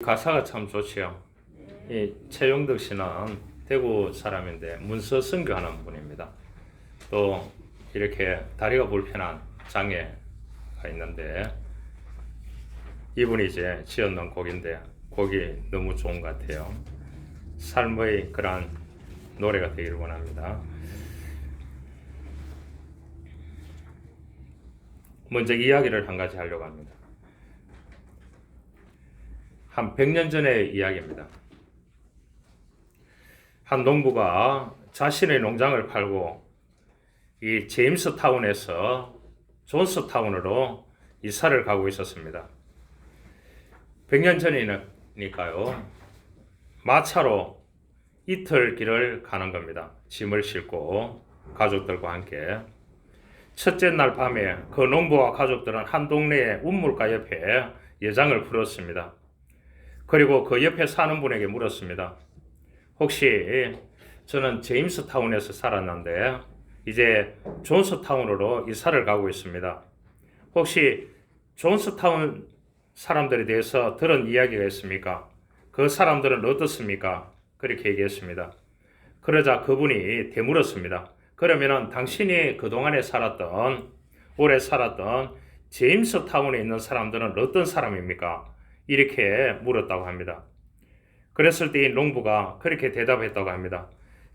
가사가 참 좋지요. 이 최용덕 씨는 대구 사람인데 문서 선교하는 분입니다. 또 이렇게 다리가 불편한 장애가 있는데 이분이 이제 지어놓은 곡인데 곡이 너무 좋은 것 같아요. 삶의 그런 노래가 되기를 원합니다. 먼저 이야기를 한 가지 하려고 합니다. 한 100년 전의 이야기입니다. 한 농부가 자신의 농장을 팔고 이 제임스 타운에서 존스 타운으로 이사를 가고 있었습니다. 100년 전이니까요. 마차로 이틀 길을 가는 겁니다. 짐을 싣고 가족들과 함께. 첫째 날 밤에 그 농부와 가족들은 한 동네의 운물가 옆에 예장을 풀었습니다. 그리고 그 옆에 사는 분에게 물었습니다. 혹시 저는 제임스 타운에서 살았는데 이제 존스 타운으로 이사를 가고 있습니다. 혹시 존스 타운 사람들에 대해서 들은 이야기가 있습니까? 그 사람들은 어떻습니까? 그렇게 얘기했습니다. 그러자 그분이 되물었습니다. 그러면은 당신이 그동안에 오래 살았던 제임스 타운에 있는 사람들은 어떤 사람입니까? 이렇게 물었다고 합니다. 그랬을 때 이 농부가 그렇게 대답했다고 합니다.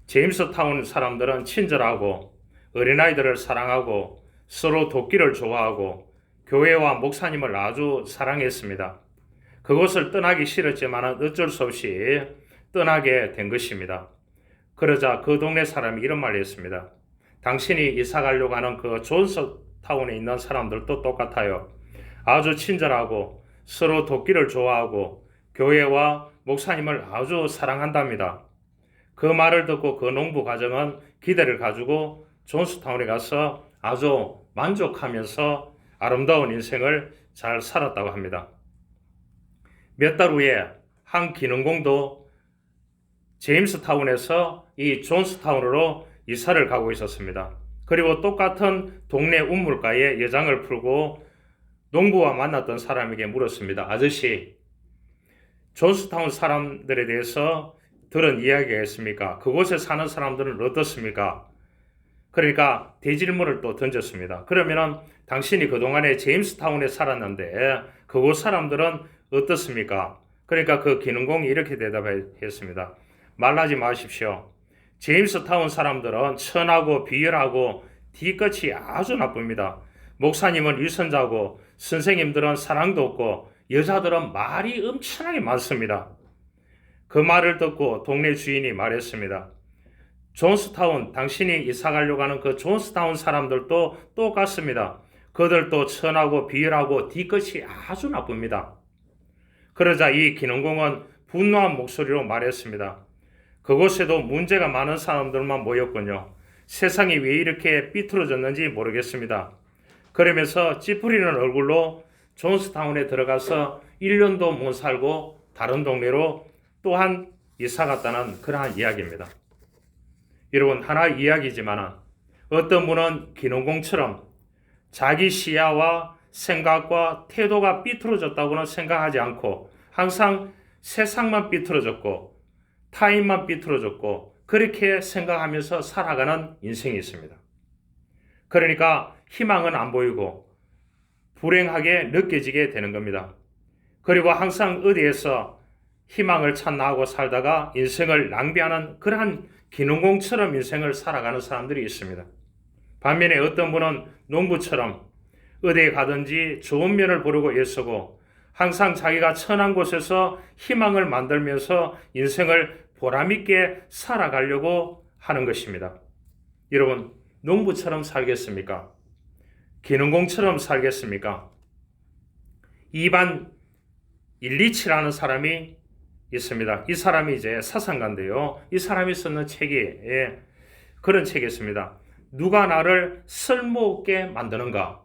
제임스 타운 사람들은 친절하고 어린아이들을 사랑하고 서로 돕기를 좋아하고 교회와 목사님을 아주 사랑했습니다. 그곳을 떠나기 싫었지만 어쩔 수 없이 떠나게 된 것입니다. 그러자 그 동네 사람이 이런 말을 했습니다. 당신이 이사 가려고 하는 그 존스 타운에 있는 사람들도 똑같아요. 아주 친절하고 서로 돕기를 좋아하고 교회와 목사님을 아주 사랑한답니다. 그 말을 듣고 그 농부 가정은 기대를 가지고 존스타운에 가서 아주 만족하면서 아름다운 인생을 잘 살았다고 합니다. 몇 달 후에 한 기능공도 제임스타운에서 이 존스타운으로 이사를 가고 있었습니다. 그리고 똑같은 동네 운물가에 예장을 풀고 농부와 만났던 사람에게 물었습니다. 아저씨, 존스타운 사람들에 대해서 들은 이야기가 있습니까? 그곳에 사는 사람들은 어떻습니까? 그러니까 대질문을 또 던졌습니다. 그러면은 당신이 그동안에 제임스타운에 살았는데 그곳 사람들은 어떻습니까? 그러니까 그 기능공이 이렇게 대답했습니다. 말하지 마십시오. 제임스타운 사람들은 천하고 비열하고 뒤끝이 아주 나쁩니다. 목사님은 위선자고 선생님들은 사랑도 없고 여자들은 말이 엄청나게 많습니다. 그 말을 듣고 동네 주인이 말했습니다. 존스타운, 당신이 이사 가려고 하는 그 존스타운 사람들도 똑같습니다. 그들도 천하고 비열하고 뒤끝이 아주 나쁩니다. 그러자 이 기능공은 분노한 목소리로 말했습니다. 그곳에도 문제가 많은 사람들만 모였군요. 세상이 왜 이렇게 삐뚤어졌는지 모르겠습니다. 그러면서 찌푸리는 얼굴로 존스타운에 들어가서 1년도 못 살고 다른 동네로 또한 이사 갔다는 그러한 이야기입니다. 여러분, 하나의 이야기지만 어떤 분은 기능공처럼 자기 시야와 생각과 태도가 삐뚤어졌다고는 생각하지 않고 항상 세상만 삐뚤어졌고 타인만 삐뚤어졌고 그렇게 생각하면서 살아가는 인생이 있습니다. 그러니까 희망은 안 보이고 불행하게 느껴지게 되는 겁니다. 그리고 항상 어디에서 희망을 찾나 하고 살다가 인생을 낭비하는 그러한 기능공처럼 인생을 살아가는 사람들이 있습니다. 반면에 어떤 분은 농부처럼 어디에 가든지 좋은 면을 보려고 애쓰고 항상 자기가 천한 곳에서 희망을 만들면서 인생을 보람있게 살아가려고 하는 것입니다. 여러분, 농부처럼 살겠습니까? 기능공처럼 살겠습니까? 이반 일리치라는 사람이 있습니다. 이 사람이 이제 사상가인데요. 이 사람이 쓰는 책이 그런 책이 있습니다. 누가 나를 쓸모없게 만드는가?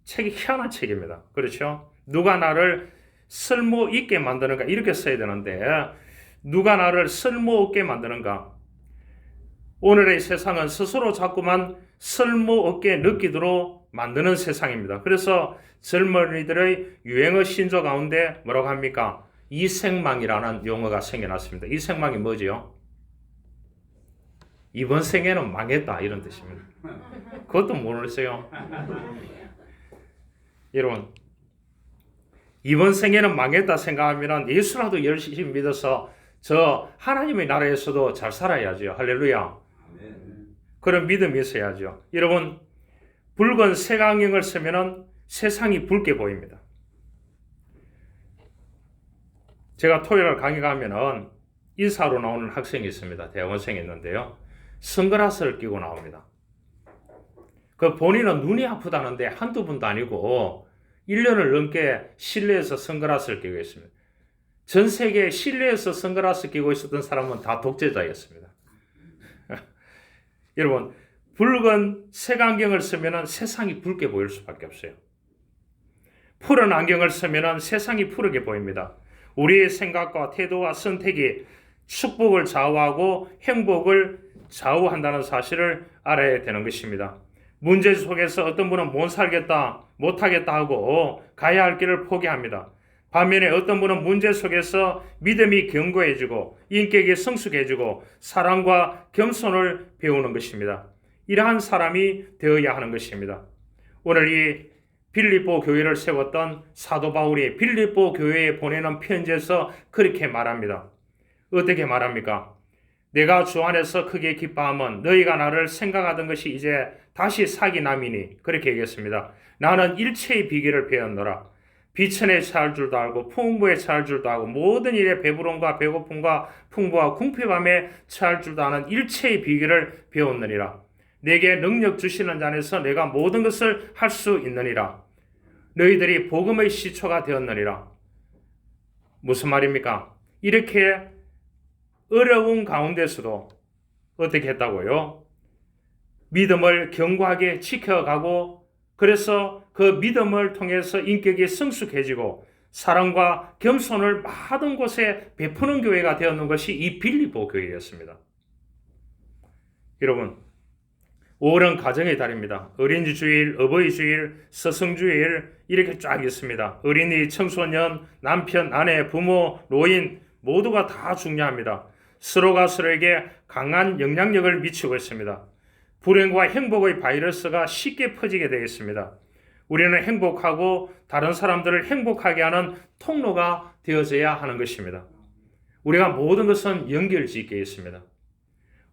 책이 희한한 책입니다. 그렇죠? 누가 나를 쓸모있게 만드는가? 이렇게 써야 되는데 누가 나를 쓸모없게 만드는가? 오늘의 세상은 스스로 자꾸만 쓸모없게 느끼도록 만드는 세상입니다. 그래서 젊은이들의 유행어 신조 가운데 뭐라고 합니까? 이생망이라는 용어가 생겨났습니다. 이생망이 뭐지요? 이번 생에는 망했다 이런 뜻입니다. 그것도 모르세요? 여러분, 이번 생에는 망했다 생각하면 예수라도 열심히 믿어서 저 하나님의 나라에서도 잘 살아야죠. 할렐루야. 그런 믿음이 있어야죠. 여러분, 붉은 색안경을 쓰면 세상이 붉게 보입니다. 제가 토요일 강의 가면은 인사로 나오는 학생이 있습니다. 대학원생이 있는데요. 선글라스를 끼고 나옵니다. 그 본인은 눈이 아프다는데 한두 번도 아니고 1년을 넘게 실내에서 선글라스를 끼고 있습니다. 전 세계에 실내에서 선글라스 끼고 있었던 사람은 다 독재자였습니다. 여러분, 붉은 색안경을 쓰면 세상이 붉게 보일 수밖에 없어요. 푸른 안경을 쓰면 세상이 푸르게 보입니다. 우리의 생각과 태도와 선택이 축복을 좌우하고 행복을 좌우한다는 사실을 알아야 되는 것입니다. 문제 속에서 어떤 분은 못 살겠다, 못하겠다 하고 가야 할 길을 포기합니다. 반면에 어떤 분은 문제 속에서 믿음이 견고해지고 인격이 성숙해지고 사랑과 겸손을 배우는 것입니다. 이러한 사람이 되어야 하는 것입니다. 오늘 이 빌립보 교회를 세웠던 사도 바울이 빌립보 교회에 보내는 편지에서 그렇게 말합니다. 어떻게 말합니까? 내가 주 안에서 크게 기뻐함은 너희가 나를 생각하던 것이 이제 다시 사기남이니 그렇게 얘기했습니다. 나는 일체의 비결을 배웠노라. 비천에 처할 줄도 알고 풍부에 처할 줄도 알고 모든 일에 배부름과 배고픔과 풍부와 궁핍함에 처할 줄도 아는 일체의 비결을 배웠느니라. 내게 능력 주시는 자 안에서 내가 모든 것을 할 수 있느니라. 너희들이 복음의 시초가 되었느니라. 무슨 말입니까? 이렇게 어려운 가운데서도 어떻게 했다고요? 믿음을 견고하게 지켜가고 그래서 그 믿음을 통해서 인격이 성숙해지고 사랑과 겸손을 많은 곳에 베푸는 교회가 되었는 것이 이 빌립보 교회였습니다. 여러분, 5월은 가정의 달입니다. 어린이 주일, 어버이 주일, 스승 주일 이렇게 쫙 있습니다. 어린이, 청소년, 남편, 아내, 부모, 노인 모두가 다 중요합니다. 서로가 서로에게 강한 영향력을 미치고 있습니다. 불행과 행복의 바이러스가 쉽게 퍼지게 되어 있습니다. 우리는 행복하고 다른 사람들을 행복하게 하는 통로가 되어져야 하는 것입니다. 우리가 모든 것은 연결짓게 있습니다.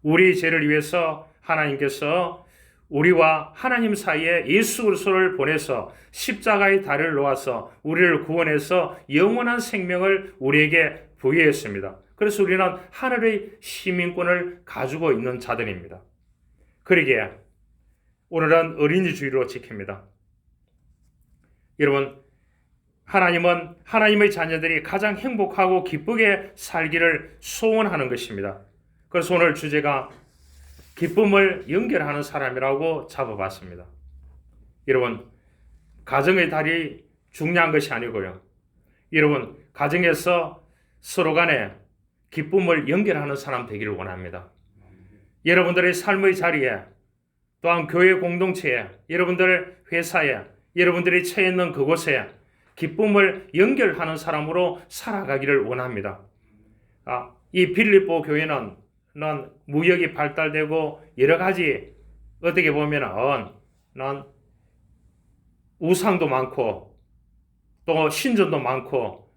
우리 죄를 위해서 하나님께서 우리와 하나님 사이에 예수 그리스도를 보내서 십자가의 다리를 놓아서 우리를 구원해서 영원한 생명을 우리에게 부여했습니다. 그래서 우리는 하늘의 시민권을 가지고 있는 자들입니다. 그러기에 오늘은 어린이 주일로 지킵니다. 여러분, 하나님은 하나님의 자녀들이 가장 행복하고 기쁘게 살기를 소원하는 것입니다. 그래서 오늘 주제가 기쁨을 연결하는 사람이라고 잡아봤습니다. 여러분, 가정의 달이 중요한 것이 아니고요. 여러분, 가정에서 서로 간에 기쁨을 연결하는 사람 되기를 원합니다. 여러분들의 삶의 자리에, 또한 교회 공동체에, 여러분들 회사에, 여러분들이 처해 있는 그곳에 기쁨을 연결하는 사람으로 살아가기를 원합니다. 이 빌립보 교회는 무역이 발달되고 여러 가지 어떻게 보면은 우상도 많고 또 신전도 많고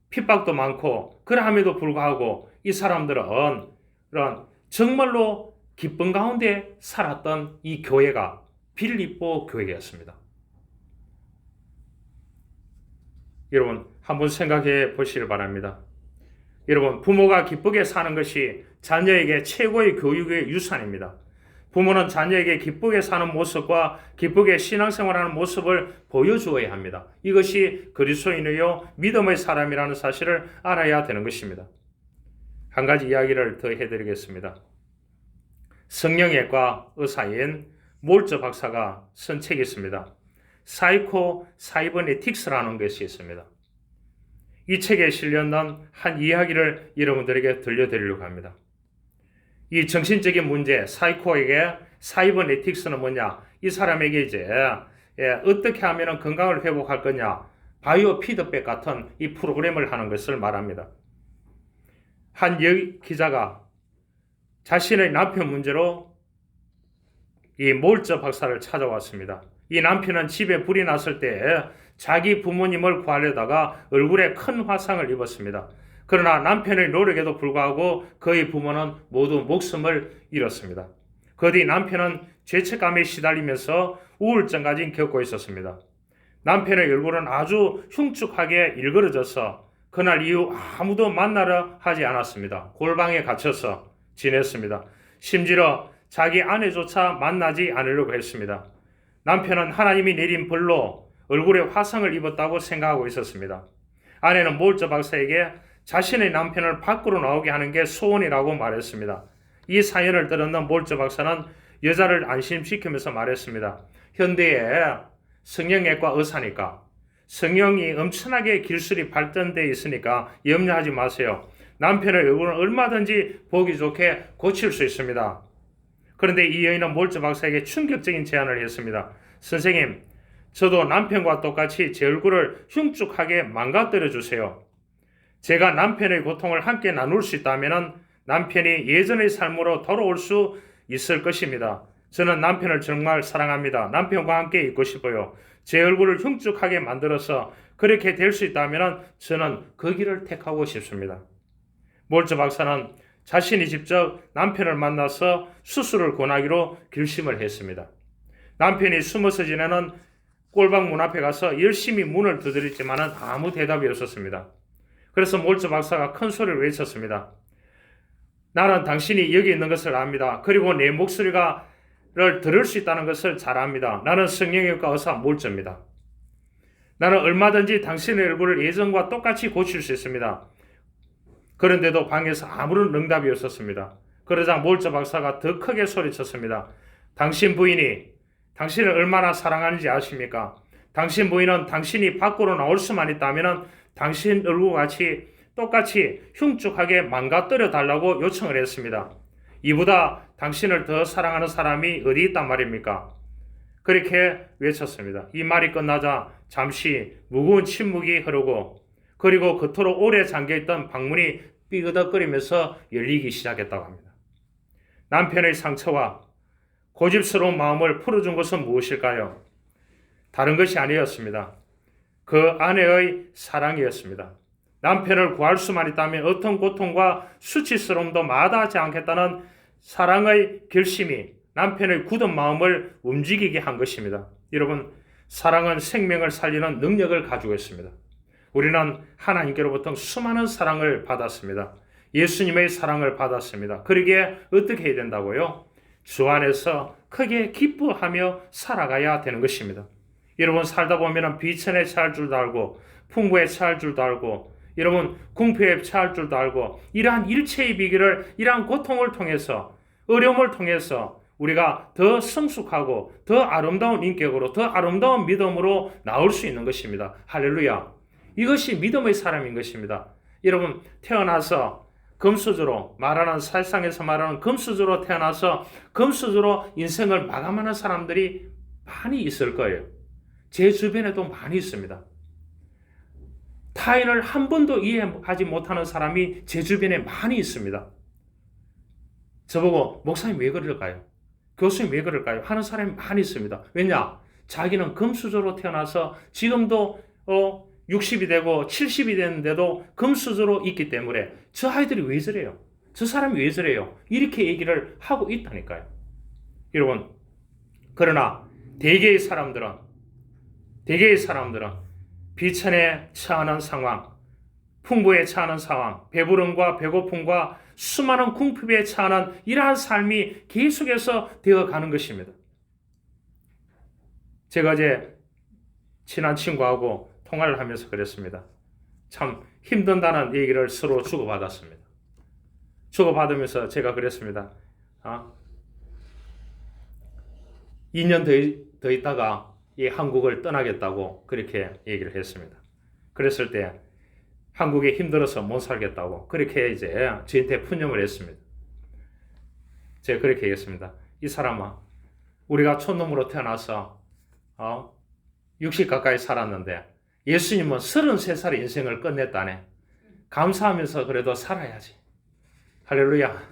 핍박도 많고 그러함에도 불구하고 이 사람들은 그런 정말로 기쁨 가운데 살았던 이 교회가 빌립보 교회였습니다. 여러분, 한번 생각해 보시길 바랍니다. 여러분, 부모가 기쁘게 사는 것이 자녀에게 최고의 교육의 유산입니다. 부모는 자녀에게 기쁘게 사는 모습과 기쁘게 신앙생활하는 모습을 보여주어야 합니다. 이것이 그리스도인이요 믿음의 사람이라는 사실을 알아야 되는 것입니다. 한 가지 이야기를 더 해드리겠습니다. 성령외과 의사인 몰저 박사가 쓴 책이 있습니다. 사이코 사이버네틱스라는 것이 있습니다. 이 책에 실렸는 한 이야기를 여러분들에게 들려드리려고 합니다. 이 정신적인 문제, 사이코에게 사이버네틱스는 뭐냐? 이 사람에게 이제 어떻게 하면 건강을 회복할 거냐? 바이오 피드백 같은 이 프로그램을 하는 것을 말합니다. 한 기자가 자신의 남편 문제로 이 몰저 박사를 찾아왔습니다. 이 남편은 집에 불이 났을 때 자기 부모님을 구하려다가 얼굴에 큰 화상을 입었습니다. 그러나 남편의 노력에도 불구하고 그의 부모는 모두 목숨을 잃었습니다. 그 뒤 남편은 죄책감에 시달리면서 우울증까지 겪고 있었습니다. 남편의 얼굴은 아주 흉측하게 일그러져서 그날 이후 아무도 만나려 하지 않았습니다. 골방에 갇혀서 지냈습니다. 심지어 자기 아내조차 만나지 않으려고 했습니다. 남편은 하나님이 내린 벌로 얼굴에 화상을 입었다고 생각하고 있었습니다. 아내는 몰저 박사에게 자신의 남편을 밖으로 나오게 하는 게 소원이라고 말했습니다. 이 사연을 들었는 몰저 박사는 여자를 안심시키면서 말했습니다. 현대에 성형외과 의사니까 성형이 엄청나게 기술이 발전되어 있으니까 염려하지 마세요. 남편의 얼굴은 얼마든지 보기 좋게 고칠 수 있습니다. 그런데 이 여인은 몰저 박사에게 충격적인 제안을 했습니다. 선생님, 저도 남편과 똑같이 제 얼굴을 흉측하게 망가뜨려 주세요. 제가 남편의 고통을 함께 나눌 수 있다면 남편이 예전의 삶으로 돌아올 수 있을 것입니다. 저는 남편을 정말 사랑합니다. 남편과 함께 있고 싶어요. 제 얼굴을 흉측하게 만들어서 그렇게 될 수 있다면 저는 그 길을 택하고 싶습니다. 몰저 박사는 자신이 직접 남편을 만나서 수술을 권하기로 결심을 했습니다. 남편이 숨어서 지내는 꼴방 문 앞에 가서 열심히 문을 두드렸지만 아무 대답이 없었습니다. 그래서 몰저 박사가 큰 소리를 외쳤습니다. 나는 당신이 여기 있는 것을 압니다. 그리고 내 목소리를 들을 수 있다는 것을 잘 압니다. 나는 성형외과 의사 몰저입니다. 나는 얼마든지 당신의 얼굴을 예전과 똑같이 고칠 수 있습니다. 그런데도 방에서 아무런 응답이 없었습니다. 그러자 몰저 박사가 더 크게 소리쳤습니다. 당신 부인이 당신을 얼마나 사랑하는지 아십니까? 당신 부인은 당신이 밖으로 나올 수만 있다면 당신 얼굴같이 똑같이 흉측하게 망가뜨려 달라고 요청을 했습니다. 이보다 당신을 더 사랑하는 사람이 어디 있단 말입니까? 그렇게 외쳤습니다. 이 말이 끝나자 잠시 무거운 침묵이 흐르고 그리고 그토록 오래 잠겨있던 방문이 삐그덕거리면서 열리기 시작했다고 합니다. 남편의 상처와 고집스러운 마음을 풀어준 것은 무엇일까요? 다른 것이 아니었습니다. 그 아내의 사랑이었습니다. 남편을 구할 수만 있다면 어떤 고통과 수치스러움도 마다하지 않겠다는 사랑의 결심이 남편의 굳은 마음을 움직이게 한 것입니다. 여러분, 사랑은 생명을 살리는 능력을 가지고 있습니다. 우리는 하나님께로부터 수많은 사랑을 받았습니다. 예수님의 사랑을 받았습니다. 그러기에 어떻게 해야 된다고요? 주 안에서 크게 기뻐하며 살아가야 되는 것입니다. 여러분, 살다 보면 비천에 처할 줄도 알고 풍부에 처할 줄도 알고 여러분 궁핍에 처할 줄도 알고 이러한 일체의 비결을 이러한 고통을 통해서 어려움을 통해서 우리가 더 성숙하고 더 아름다운 인격으로 더 아름다운 믿음으로 나올 수 있는 것입니다. 할렐루야. 이것이 믿음의 사람인 것입니다. 여러분, 태어나서 금수저로 말하는 세상에서 말하는 금수저로 태어나서 금수저로 인생을 마감하는 사람들이 많이 있을 거예요. 제 주변에도 많이 있습니다. 타인을 한 번도 이해하지 못하는 사람이 제 주변에 많이 있습니다. 저보고 목사님 왜 그럴까요? 교수님 왜 그럴까요? 하는 사람이 많이 있습니다. 왜냐? 자기는 금수저로 태어나서 지금도 60이 되고 70이 됐는데도 금수저로 있기 때문에 저 아이들이 왜 저래요? 저 사람이 왜 저래요? 이렇게 얘기를 하고 있다니까요. 여러분, 그러나 대개의 사람들은 비천에 처하는 상황, 풍부에 처하는 상황, 배부름과 배고픔과 수많은 궁핍에 처하는 이러한 삶이 계속해서 되어가는 것입니다. 제가 어제 친한 친구하고 통화를 하면서 그랬습니다. 참 힘든다는 얘기를 서로 주고받았습니다. 주고받으면서 제가 그랬습니다. 2년 더 있다가 이 한국을 떠나겠다고 그렇게 얘기를 했습니다. 그랬을 때 한국에 힘들어서 못 살겠다고 그렇게 이제 저한테 푸념을 했습니다. 제가 그렇게 얘기했습니다. 이 사람아, 우리가 촌놈으로 태어나서 60 가까이 살았는데 예수님은 33살의 인생을 끝냈다네. 감사하면서 그래도 살아야지. 할렐루야.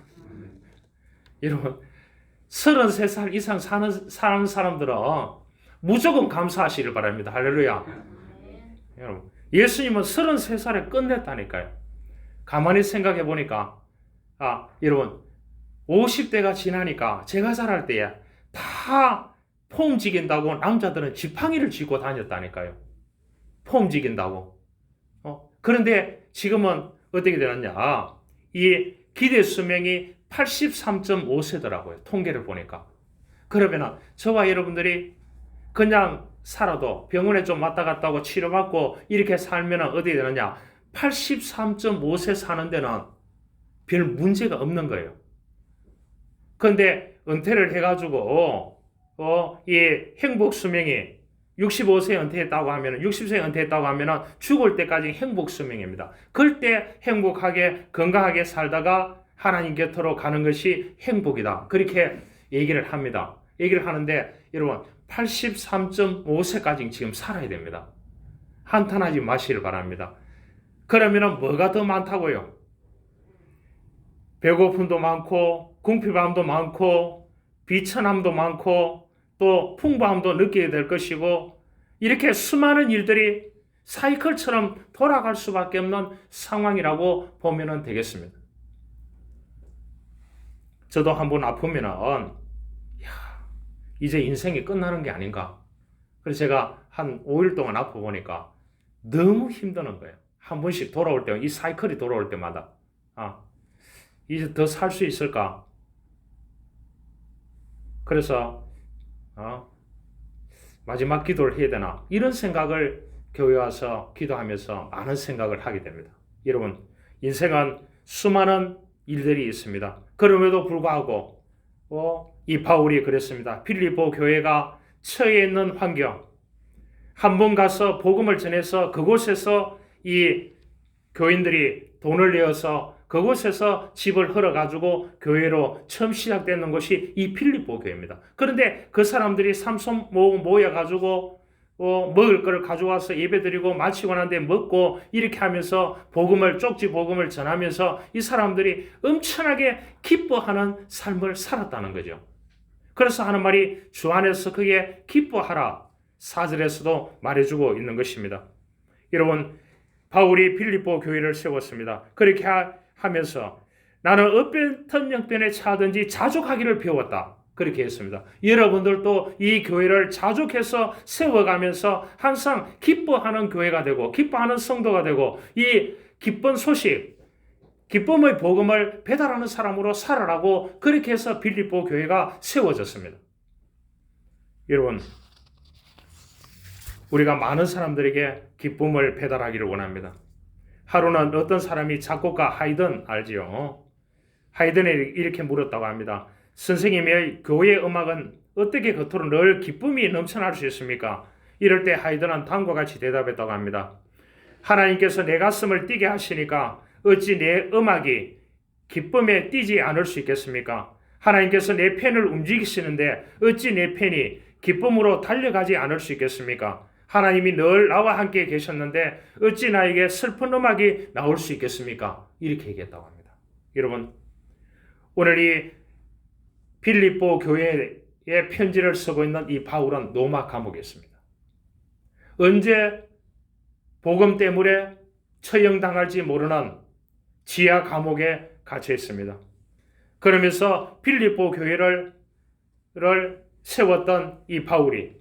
여러분, 33살 이상 사는 사람들은 무조건 감사하시길 바랍니다. 할렐루야. 여러분, 예수님은 33살에 끝냈다니까요. 가만히 생각해 보니까, 여러분, 50대가 지나니까 제가 자랄 때에 다 폼 지긴다고 남자들은 지팡이를 쥐고 다녔다니까요. 폼 지긴다고. 그런데 지금은 어떻게 되느냐. 이 기대 수명이 83.5세더라고요. 통계를 보니까. 그러면 저와 여러분들이 그냥 살아도 병원에 좀 왔다 갔다 하고 치료받고 이렇게 살면 어떻게 되느냐. 83.5세 사는 데는 별 문제가 없는 거예요. 그런데 은퇴를 해가지고 이 행복 수명이 65세 은퇴했다고 하면 60세 은퇴했다고 하면 죽을 때까지 행복 수명입니다. 그때 행복하게 건강하게 살다가 하나님 곁으로 가는 것이 행복이다. 그렇게 얘기를 합니다. 얘기를 하는데 여러분 83.5세까지 지금 살아야 됩니다. 한탄하지 마시길 바랍니다. 그러면 뭐가 더 많다고요? 배고픔도 많고 궁핍함도 많고 비천함도 많고 또 풍부함도 느끼게 될 것이고 이렇게 수많은 일들이 사이클처럼 돌아갈 수밖에 없는 상황이라고 보면 되겠습니다. 저도 한번 아프면은 이제 인생이 끝나는 게 아닌가. 그래서 제가 한 5일 동안 아파보니까 너무 힘드는 거예요. 한 번씩 돌아올 때, 이 사이클이 돌아올 때마다 이제 더 살 수 있을까? 그래서 마지막 기도를 해야 되나? 이런 생각을 교회 와서 기도하면서 많은 생각을 하게 됩니다. 여러분, 인생은 수많은 일들이 있습니다. 그럼에도 불구하고 이 바울이 그랬습니다. 빌립보 교회가 처해 있는 환경, 한 번 가서 복음을 전해서 그곳에서 이 교인들이 돈을 내어서 그곳에서 집을 헐어가지고 교회로 처음 시작되는 것이 이 필립보 교회입니다. 그런데 그 사람들이 삼손 모여가지고 먹을 것을 가져와서 예배드리고 마치고 난 뒤에 먹고 이렇게 하면서 쪽지 복음을 전하면서 이 사람들이 엄청나게 기뻐하는 삶을 살았다는 거죠. 그래서 하는 말이 주 안에서 그게 기뻐하라 4절에서도 말해주고 있는 것입니다. 여러분, 바울이 필립보 교회를 세웠습니다. 그렇게 하면서 나는 어떤 형편에 처하든지 자족하기를 배웠다. 그렇게 했습니다. 여러분들도 이 교회를 자족해서 세워가면서 항상 기뻐하는 교회가 되고 기뻐하는 성도가 되고 이 기쁜 소식, 기쁨의 복음을 배달하는 사람으로 살아라고 그렇게 해서 필립보 교회가 세워졌습니다. 여러분, 우리가 많은 사람들에게 기쁨을 배달하기를 원합니다. 하루는 어떤 사람이 작곡가 하이든 알지요? 하이든이 이렇게 물었다고 합니다. 선생님의 교회 음악은 어떻게 겉으로 늘 기쁨이 넘쳐날 수 있습니까? 이럴 때 하이든은 다음과 같이 대답했다고 합니다. 하나님께서 내 가슴을 뛰게 하시니까 어찌 내 음악이 기쁨에 뛰지 않을 수 있겠습니까? 하나님께서 내 펜을 움직이시는데 어찌 내 펜이 기쁨으로 달려가지 않을 수 있겠습니까? 하나님이 늘 나와 함께 계셨는데 어찌 나에게 슬픈 음악이 나올 수 있겠습니까? 이렇게 얘기했다고 합니다. 여러분, 오늘 이 필립보 교회에 편지를 쓰고 있는 이 바울은 로마 감옥에 있습니다. 언제 복음 때문에 처형당할지 모르는 지하 감옥에 갇혀 있습니다. 그러면서 필립보 교회를 세웠던 이 바울이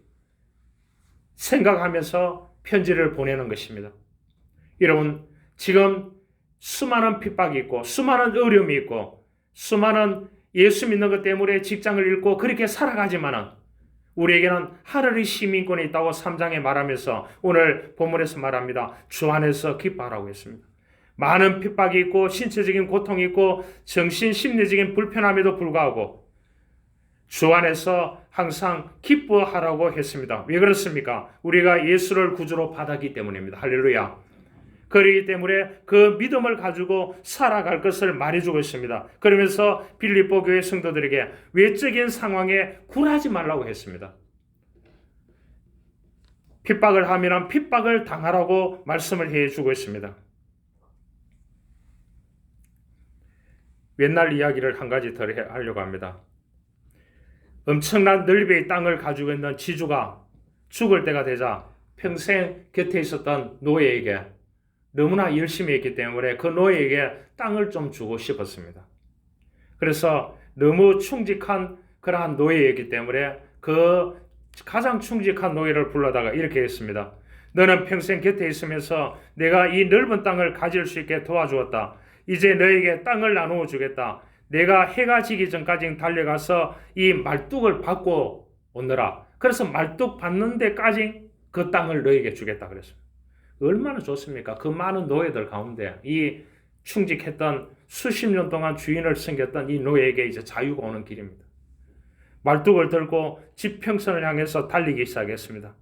생각하면서 편지를 보내는 것입니다. 여러분, 지금 수많은 핍박이 있고 수많은 어려움이 있고 수많은 예수 믿는 것 때문에 직장을 잃고 그렇게 살아가지만은 우리에게는 하늘의 시민권이 있다고 3장에 말하면서 오늘 본문에서 말합니다. 주 안에서 기뻐하라고 했습니다. 많은 핍박이 있고 신체적인 고통이 있고 정신 심리적인 불편함에도 불구하고 주 안에서 항상 기뻐하라고 했습니다. 왜 그렇습니까? 우리가 예수를 구주로 받았기 때문입니다. 할렐루야. 그렇기 때문에 그 믿음을 가지고 살아갈 것을 말해주고 있습니다. 그러면서 필립보 교회 성도들에게 외적인 상황에 굴하지 말라고 했습니다. 핍박을 하면 핍박을 당하라고 말씀을 해주고 있습니다. 옛날 이야기를 한 가지 더 하려고 합니다. 엄청난 넓이의 땅을 가지고 있는 지주가 죽을 때가 되자 평생 곁에 있었던 노예에게 너무나 열심히 했기 때문에 그 노예에게 땅을 좀 주고 싶었습니다. 그래서 너무 충직한 그러한 노예였기 때문에 그 가장 충직한 노예를 불러다가 이렇게 했습니다. 너는 평생 곁에 있으면서 내가 이 넓은 땅을 가질 수 있게 도와주었다. 이제 너에게 땅을 나누어 주겠다. 내가 해가 지기 전까지 달려가서 이 말뚝을 받고 오너라. 그래서 말뚝 받는 데까지 그 땅을 너에게 주겠다 그랬습니다. 얼마나 좋습니까? 그 많은 노예들 가운데 이 충직했던 수십 년 동안 주인을 섬겼던 이 노예에게 이제 자유가 오는 길입니다. 말뚝을 들고 지평선을 향해서 달리기 시작했습니다.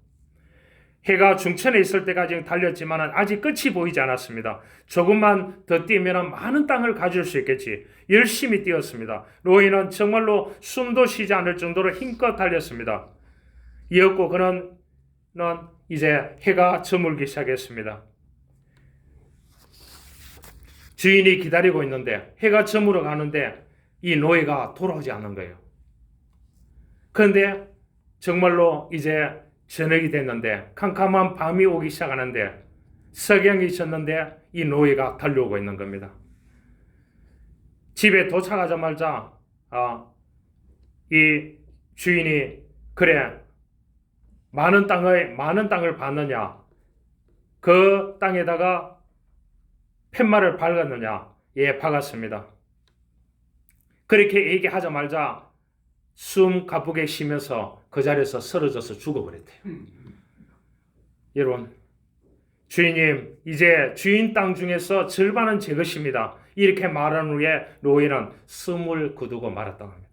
해가 중천에 있을 때까지 달렸지만 아직 끝이 보이지 않았습니다. 조금만 더 뛰면 많은 땅을 가질 수 있겠지. 열심히 뛰었습니다. 노예는 정말로 숨도 쉬지 않을 정도로 힘껏 달렸습니다. 이었고 그는 이제 해가 저물기 시작했습니다. 주인이 기다리고 있는데 해가 저물어 가는데 이 노예가 돌아오지 않는 거예요. 그런데 정말로 이제 저녁이 됐는데 캄캄한 밤이 오기 시작하는데 석양이 졌는데 이 노예가 달려오고 있는 겁니다. 집에 도착하자마자 이 주인이 그래 많은 땅을 받느냐 그 땅에다가 팻말을 박았느냐 예 박았습니다. 그렇게 얘기하자마자 숨 가쁘게 쉬면서 그 자리에서 쓰러져서 죽어버렸대요. 여러분 주인님 이제 주인 땅 중에서 절반은 제 것입니다. 이렇게 말한 후에 노예는 숨을 거두고 말았다고 합니다.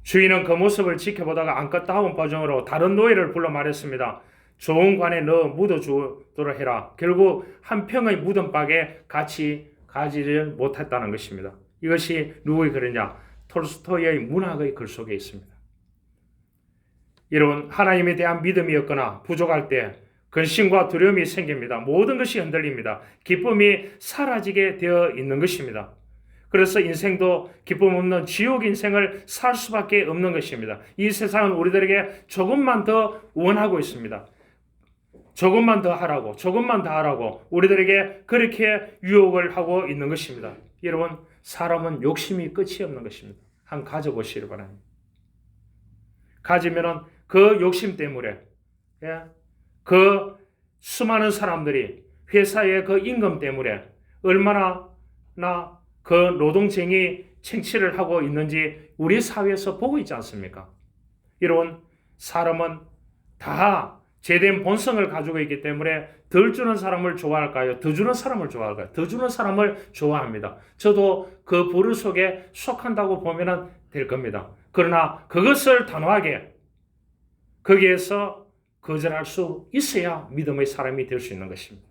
주인은 그 모습을 지켜보다가 안타까운 표정으로 다른 노예를 불러 말했습니다. 좋은 관에 넣어 묻어주도록 해라. 결국 한 평의 묻은박에 같이 가지를 못했다는 것입니다. 이것이 누구의 글이냐? 톨스토이의 문학의 글 속에 있습니다. 이런 하나님에 대한 믿음이었거나 부족할 때 근심과 두려움이 생깁니다. 모든 것이 흔들립니다. 기쁨이 사라지게 되어 있는 것입니다. 그래서 인생도 기쁨 없는 지옥 인생을 살 수밖에 없는 것입니다. 이 세상은 우리들에게 조금만 더 원하고 있습니다. 조금만 더 하라고, 조금만 더 하라고 우리들에게 그렇게 유혹을 하고 있는 것입니다. 여러분, 사람은 욕심이 끝이 없는 것입니다. 한번 가져보시기 바랍니다. 가지면은 그 욕심 때문에 그 수많은 사람들이 회사의 그 임금 때문에 얼마나 그 노동쟁이 챙치를 하고 있는지 우리 사회에서 보고 있지 않습니까? 여러분, 사람은 다 제된 본성을 가지고 있기 때문에 덜 주는 사람을 좋아할까요? 더 주는 사람을 좋아할까요? 더 주는 사람을 좋아합니다. 저도 그 부류 속에 속한다고 보면 될 겁니다. 그러나 그것을 단호하게 거기에서 거절할 수 있어야 믿음의 사람이 될 수 있는 것입니다.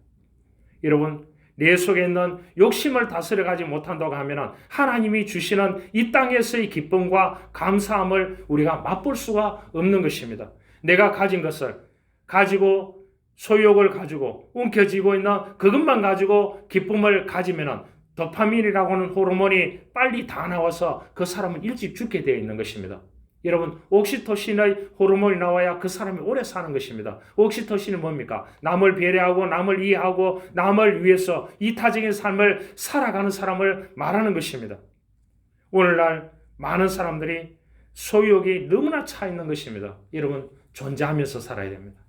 여러분, 내 속에 있는 욕심을 다스려가지 못한다고 하면 하나님이 주시는 이 땅에서의 기쁨과 감사함을 우리가 맛볼 수가 없는 것입니다. 내가 가진 것을 가지고 소유욕을 가지고 움켜쥐고 있는 그것만 가지고 기쁨을 가지면 도파민이라고 하는 호르몬이 빨리 다 나와서 그 사람은 일찍 죽게 되어 있는 것입니다. 여러분, 옥시토신의 호르몬이 나와야 그 사람이 오래 사는 것입니다. 옥시토신은 뭡니까? 남을 배려하고 남을 이해하고 남을 위해서 이타적인 삶을 살아가는 사람을 말하는 것입니다. 오늘날 많은 사람들이 소유욕이 너무나 차 있는 것입니다. 여러분, 존재하면서 살아야 됩니다.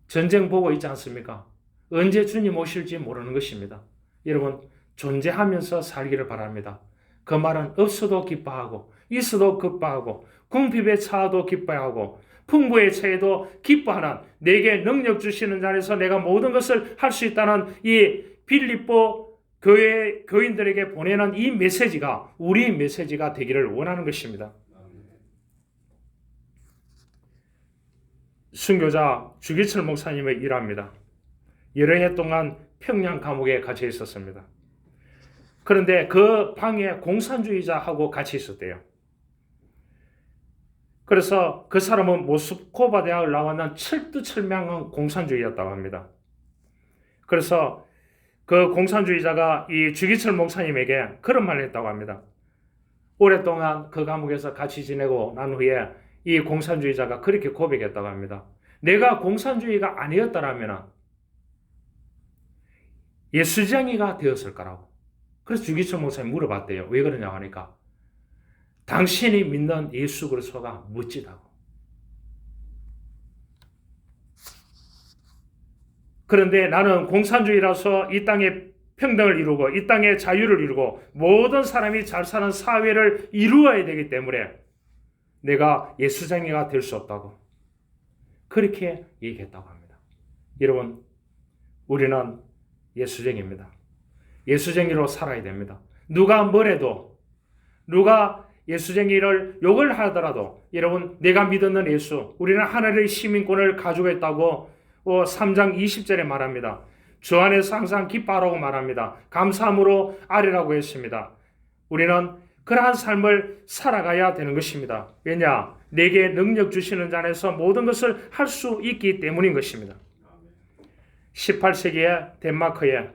전쟁 보고 있지 않습니까? 언제 주님 오실지 모르는 것입니다. 여러분, 존재하면서 살기를 바랍니다. 그 말은 없어도 기뻐하고 있어도 기뻐하고 궁핍에 처해도 기뻐하고 풍부에 처해도 기뻐하는 내게 능력 주시는 자리에서 내가 모든 것을 할 수 있다는 이 빌립보 교회 교인들에게 보내는 이 메시지가 우리 메시지가 되기를 원하는 것입니다. 순교자 주기철 목사님의 일화입니다. 여러 해 동안 평양 감옥에 갇혀 있었습니다. 그런데 그 방에 공산주의자하고 같이 있었대요. 그래서 그 사람은 모스크바 대학을 나왔는 철두철미한 공산주의였다고 합니다. 그래서 그 공산주의자가 이 주기철 목사님에게 그런 말을 했다고 합니다. 오랫동안 그 감옥에서 같이 지내고 난 후에 이 공산주의자가 그렇게 고백했다고 합니다. 내가 공산주의가 아니었다라면 예수쟁이가 되었을 거라고. 그래서 주기철 목사님 물어봤대요. 왜 그러냐고 하니까 당신이 믿는 예수 그리스도가 멋지다고. 그런데 나는 공산주의라서 이 땅에 평등을 이루고 이 땅에 자유를 이루고 모든 사람이 잘 사는 사회를 이루어야 되기 때문에 내가 예수쟁이가 될 수 없다고 그렇게 얘기했다고 합니다. 여러분, 우리는 예수쟁이입니다. 예수쟁이로 살아야 됩니다. 누가 뭐래도, 누가 예수쟁이를 욕을 하더라도 여러분, 내가 믿는 예수, 우리는 하늘의 시민권을 가지고 있다고 3장 20절에 말합니다. 주 안에서 항상 기뻐하라고 말합니다. 감사함으로 아뢰라고 했습니다. 우리는 그러한 삶을 살아가야 되는 것입니다. 왜냐? 내게 능력 주시는 자 안에서 모든 것을 할 수 있기 때문인 것입니다. 18세기에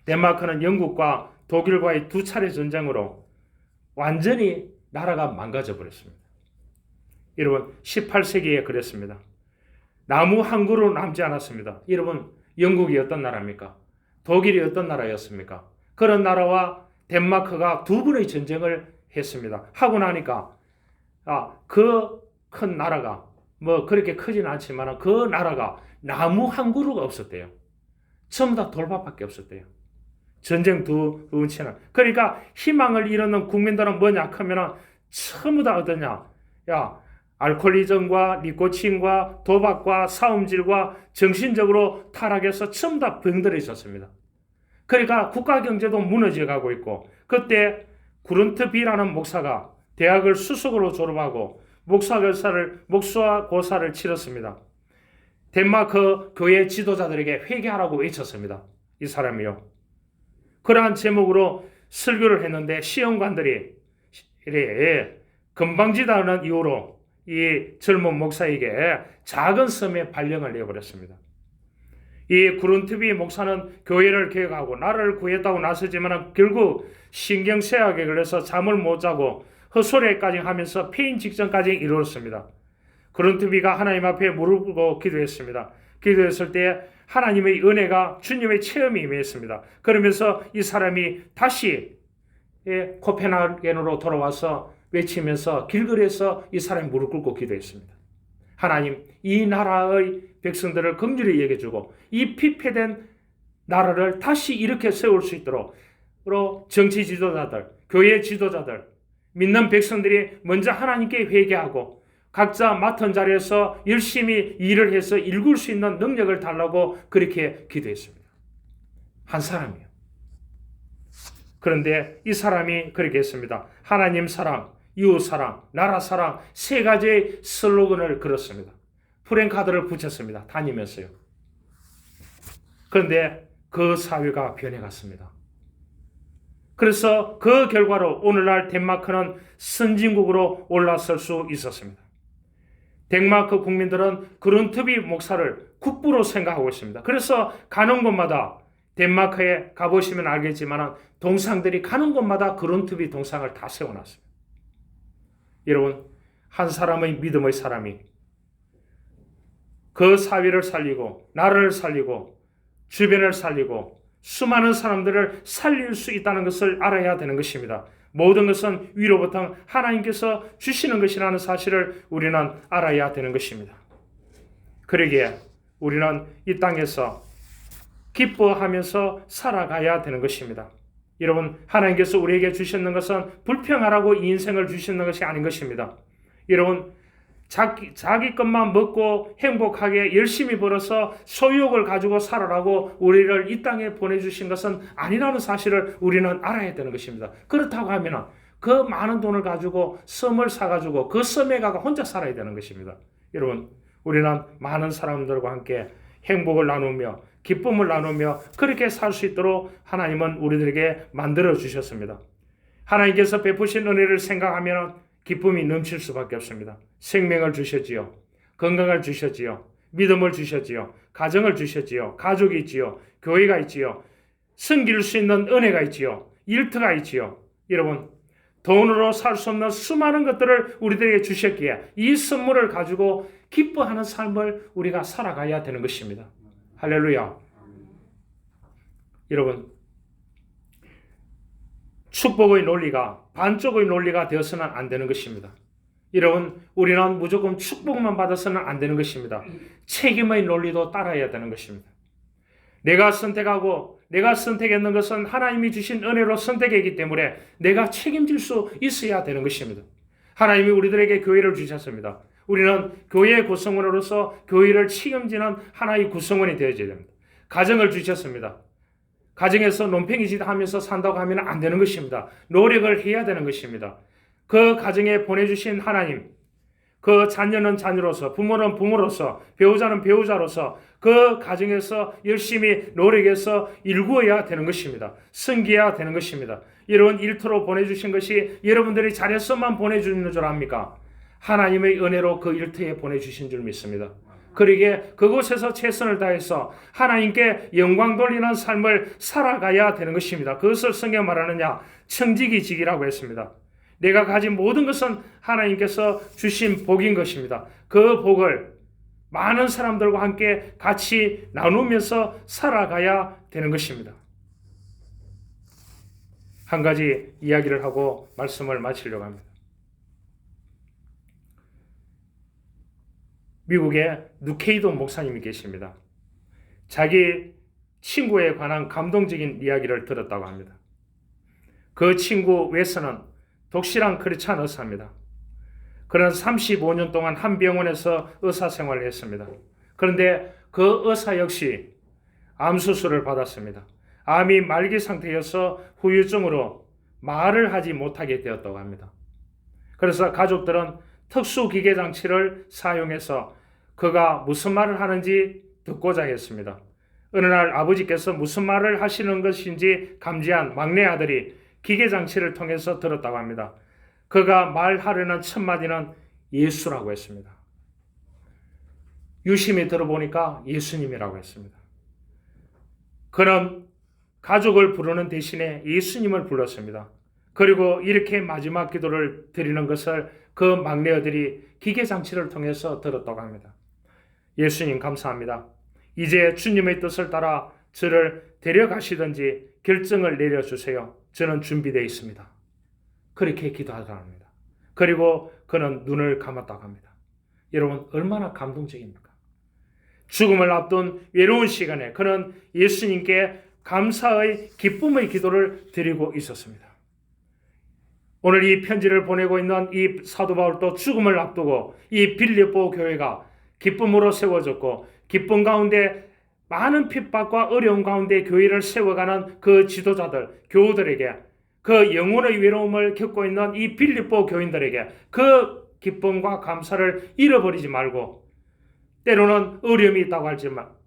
덴마크는 영국과 독일과의 두 차례 전쟁으로 완전히 나라가 망가져 버렸습니다. 여러분, 18세기에 그랬습니다. 나무 한 그루 남지 않았습니다. 여러분, 영국이 어떤 나라입니까? 독일이 어떤 나라였습니까? 그런 나라와 덴마크가 두 번의 전쟁을 했습니다. 하고 나니까 그 큰 나라가 그렇게 크진 않지만 그 나라가 나무 한 그루가 없었대요. 전부 다 돌밭밖에 없었대요. 전쟁 두 번째는. 그러니까 희망을 잃는 국민들은 뭐냐 하면 전부 다 어떠냐? 알코올리즘과 니코틴과 도박과 싸움질과 정신적으로 타락해서 전부 다 병들어 있었습니다. 그러니까 국가 경제도 무너져 가고 있고, 그때 구른트비라는 목사가 대학을 수석으로 졸업하고 목사고사를 치렀습니다. 덴마크 교회 지도자들에게 회개하라고 외쳤습니다. 이 사람이요. 그러한 제목으로 설교를 했는데 시험관들이 건방지다는 이유로 이 젊은 목사에게 작은 섬에 발령을 내버렸습니다. 이 구른트비 목사는 교회를 개혁하고 나라를 구했다고 나서지만 결국 신경쇠약에 걸려서 잠을 못 자고 헛소리까지 하면서 폐인 직전까지 이르렀습니다. 구른트비가 하나님 앞에 무릎 꿇고 기도했습니다. 기도했을 때 하나님의 은혜가 주님의 체험이 임했습니다. 그러면서 이 사람이 다시 코펜하겐으로 돌아와서 외치면서 길거리에서 이 사람이 무릎 꿇고 기도했습니다. 하나님, 이 나라의 백성들을 긍휼히 여겨주고 이 피폐된 나라를 다시 이렇게 세울 수 있도록 정치 지도자들, 교회 지도자들, 믿는 백성들이 먼저 하나님께 회개하고 각자 맡은 자리에서 열심히 일을 해서 일굴 수 있는 능력을 달라고 그렇게 기도했습니다. 한 사람이요. 그런데 이 사람이 그렇게 했습니다. 하나님 사랑, 이웃 사랑, 나라 사랑, 세 가지의 슬로건을 걸었습니다. 프랭카드를 붙였습니다. 다니면서요. 그런데 그 사회가 변해갔습니다. 그래서 그 결과로 오늘날 덴마크는 선진국으로 올라설 수 있었습니다. 덴마크 국민들은 그룬트비 목사를 국부로 생각하고 있습니다. 그래서 가는 곳마다 덴마크에 가보시면 알겠지만 동상들이 가는 곳마다 그룬트비 동상을 다 세워놨습니다. 여러분, 한 사람의 믿음의 사람이 그 사회를 살리고 나라를 살리고 주변을 살리고 수많은 사람들을 살릴 수 있다는 것을 알아야 되는 것입니다. 모든 것은 위로부터 하나님께서 주시는 것이라는 사실을 우리는 알아야 되는 것입니다. 그러기에 우리는 이 땅에서 기뻐하면서 살아가야 되는 것입니다. 여러분, 하나님께서 우리에게 주시는 것은 불평하라고 이 인생을 주시는 것이 아닌 것입니다. 여러분, 자기 것만 먹고 행복하게 열심히 벌어서 소유욕을 가지고 살아라고 우리를 이 땅에 보내주신 것은 아니라는 사실을 우리는 알아야 되는 것입니다. 그렇다고 하면 그 많은 돈을 가지고 섬을 사가지고 그 섬에 가서 혼자 살아야 되는 것입니다. 여러분, 우리는 많은 사람들과 함께 행복을 나누며 기쁨을 나누며 그렇게 살 수 있도록 하나님은 우리들에게 만들어 주셨습니다. 하나님께서 베푸신 은혜를 생각하면 기쁨이 넘칠 수밖에 없습니다. 생명을 주셨지요. 건강을 주셨지요. 믿음을 주셨지요. 가정을 주셨지요. 가족이 있지요. 교회가 있지요. 섬길 수 있는 은혜가 있지요. 일터가 있지요. 여러분, 돈으로 살 수 없는 수많은 것들을 우리들에게 주셨기에 이 선물을 가지고 기뻐하는 삶을 우리가 살아가야 되는 것입니다. 할렐루야. 여러분, 축복의 논리가 반쪽의 논리가 되어서는 안 되는 것입니다. 여러분, 우리는 무조건 축복만 받아서는 안 되는 것입니다. 책임의 논리도 따라야 되는 것입니다. 내가 선택하고 내가 선택했는 것은 하나님이 주신 은혜로 선택했기 때문에 내가 책임질 수 있어야 되는 것입니다. 하나님이 우리들에게 교회를 주셨습니다. 우리는 교회의 구성원으로서 교회를 책임지는 하나의 구성원이 되어야 됩니다. 가정을 주셨습니다. 가정에서 논팽이짓 하면서 산다고 하면 안 되는 것입니다. 노력을 해야 되는 것입니다. 그 가정에 보내주신 하나님, 그 자녀는 자녀로서, 부모는 부모로서, 배우자는 배우자로서 그 가정에서 열심히 노력해서 일구어야 되는 것입니다. 섬겨야 되는 것입니다. 여러분, 일터로 보내주신 것이 여러분들이 잘해서만 보내주는 줄 압니까? 하나님의 은혜로 그 일터에 보내주신 줄 믿습니다. 그러기에 그곳에서 최선을 다해서 하나님께 영광 돌리는 삶을 살아가야 되는 것입니다. 그것을 성경 말하느냐? 청지기직이라고 했습니다. 내가 가진 모든 것은 하나님께서 주신 복인 것입니다. 그 복을 많은 사람들과 함께 같이 나누면서 살아가야 되는 것입니다. 한 가지 이야기를 하고 말씀을 마치려고 합니다. 미국에 누케이도 목사님이 계십니다. 자기 친구에 관한 감동적인 이야기를 들었다고 합니다. 그 친구 웨스는 독실한 크리스찬 의사입니다. 그는 35년 동안 한 병원에서 의사 생활을 했습니다. 그런데 그 의사 역시 암 수술을 받았습니다. 암이 말기 상태여서 후유증으로 말을 하지 못하게 되었다고 합니다. 그래서 가족들은 특수 기계 장치를 사용해서 그가 무슨 말을 하는지 듣고자 했습니다. 어느 날 아버지께서 무슨 말을 하시는 것인지 감지한 막내 아들이 기계 장치를 통해서 들었다고 합니다. 그가 말하려는 첫 마디는 예수라고 했습니다. 유심히 들어보니까 예수님이라고 했습니다. 그는 가족을 부르는 대신에 예수님을 불렀습니다. 그리고 이렇게 마지막 기도를 드리는 것을 그 막내 아들이 기계 장치를 통해서 들었다고 합니다. 예수님 감사합니다. 이제 주님의 뜻을 따라 저를 데려가시든지 결정을 내려주세요. 저는 준비되어 있습니다. 그렇게 기도하라고 합니다. 그리고 그는 눈을 감았다고 합니다. 여러분, 얼마나 감동적입니까? 죽음을 앞둔 외로운 시간에 그는 예수님께 감사의 기쁨의 기도를 드리고 있었습니다. 오늘 이 편지를 보내고 있는 이 사도 바울도 죽음을 앞두고 이 빌립보 교회가 기쁨으로 세워졌고 기쁨 가운데 많은 핍박과 어려움 가운데 교회를 세워가는 그 지도자들, 교우들에게 그 영혼의 외로움을 겪고 있는 이 빌립보 교인들에게 그 기쁨과 감사를 잃어버리지 말고 때로는 어려움이 있다고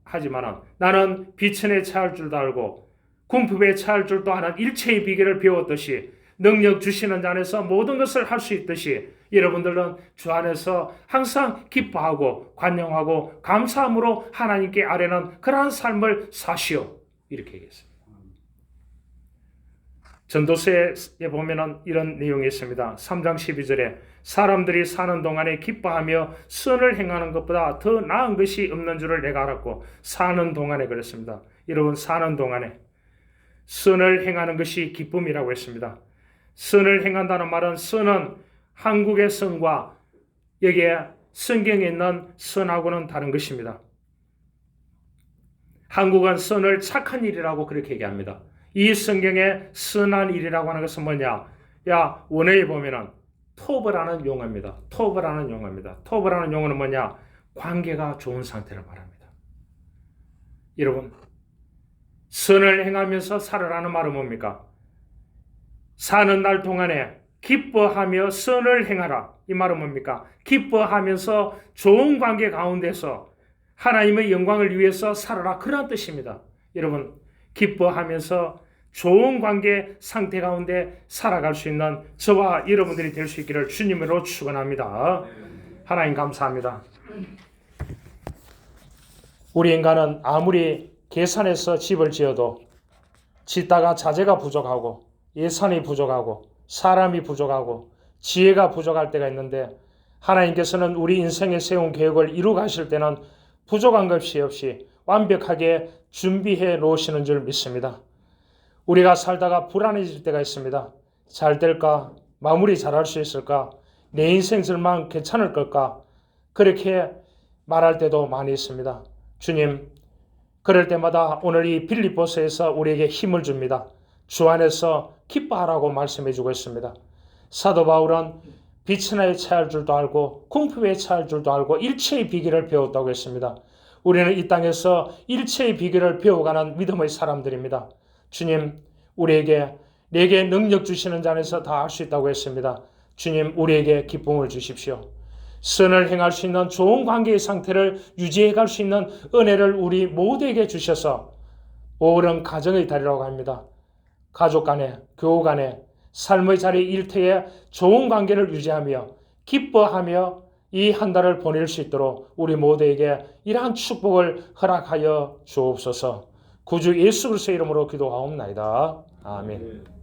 하지만 나는 비천에 처할 줄도 알고 궁핍에 처할 줄도 아는 일체의 비결을 배웠듯이 능력 주시는 자 안에서 모든 것을 할 수 있듯이 여러분들은 주 안에서 항상 기뻐하고 관용하고 감사함으로 하나님께 아뢰는 그러한 삶을 사시오. 이렇게 얘기했습니다. 전도서에 보면 이런 내용이 있습니다. 3장 12절에 사람들이 사는 동안에 기뻐하며 선을 행하는 것보다 더 나은 것이 없는 줄을 내가 알았고 사는 동안에 그랬습니다. 여러분, 사는 동안에 선을 행하는 것이 기쁨이라고 했습니다. 선을 행한다는 말은 선은 한국의 선과 여기에 성경에 있는 선하고는 다른 것입니다. 한국은 선을 착한 일이라고 그렇게 얘기합니다. 이 성경에 선한 일이라고 하는 것은 뭐냐? 원어에 보면은 토브라는 용어입니다. 토브라는 용어입니다. 토브라는 용어는 뭐냐? 관계가 좋은 상태를 말합니다. 여러분, 선을 행하면서 살아라는 말은 뭡니까? 사는 날 동안에 기뻐하며 선을 행하라. 이 말은 뭡니까? 기뻐하면서 좋은 관계 가운데서 하나님의 영광을 위해서 살아라. 그런 뜻입니다. 여러분, 기뻐하면서 좋은 관계 상태 가운데 살아갈 수 있는 저와 여러분들이 될 수 있기를 주님으로 축원합니다. 하나님 감사합니다. 우리 인간은 아무리 계산해서 집을 지어도 짓다가 자재가 부족하고 예산이 부족하고 사람이 부족하고 지혜가 부족할 때가 있는데, 하나님께서는 우리 인생에 세운 계획을 이루 가실 때는 부족한 것이 없이 완벽하게 준비해 놓으시는 줄 믿습니다. 우리가 살다가 불안해질 때가 있습니다. 잘 될까? 마무리 잘할 수 있을까? 내 인생 절망 괜찮을 걸까? 그렇게 말할 때도 많이 있습니다. 주님, 그럴 때마다 오늘 이 빌립보서에서 우리에게 힘을 줍니다. 주 안에서 기뻐하라고 말씀해 주고 있습니다. 사도 바울은 비천하에 처할 줄도 알고 궁핍에 처할 줄도 알고 일체의 비결을 배웠다고 했습니다. 우리는 이 땅에서 일체의 비결을 배워가는 믿음의 사람들입니다. 주님, 내게 능력 주시는 자 안에서 다 할 수 있다고 했습니다. 주님, 우리에게 기쁨을 주십시오. 선을 행할 수 있는 좋은 관계의 상태를 유지해 갈 수 있는 은혜를 우리 모두에게 주셔서 오랜 가정의 달이라고 합니다. 가족 간에, 교우 간에, 삶의 자리 일터에 좋은 관계를 유지하며 기뻐하며 이 한 달을 보낼 수 있도록 우리 모두에게 이러한 축복을 허락하여 주옵소서. 구주 예수 그리스도의 이름으로 기도하옵나이다. 아멘.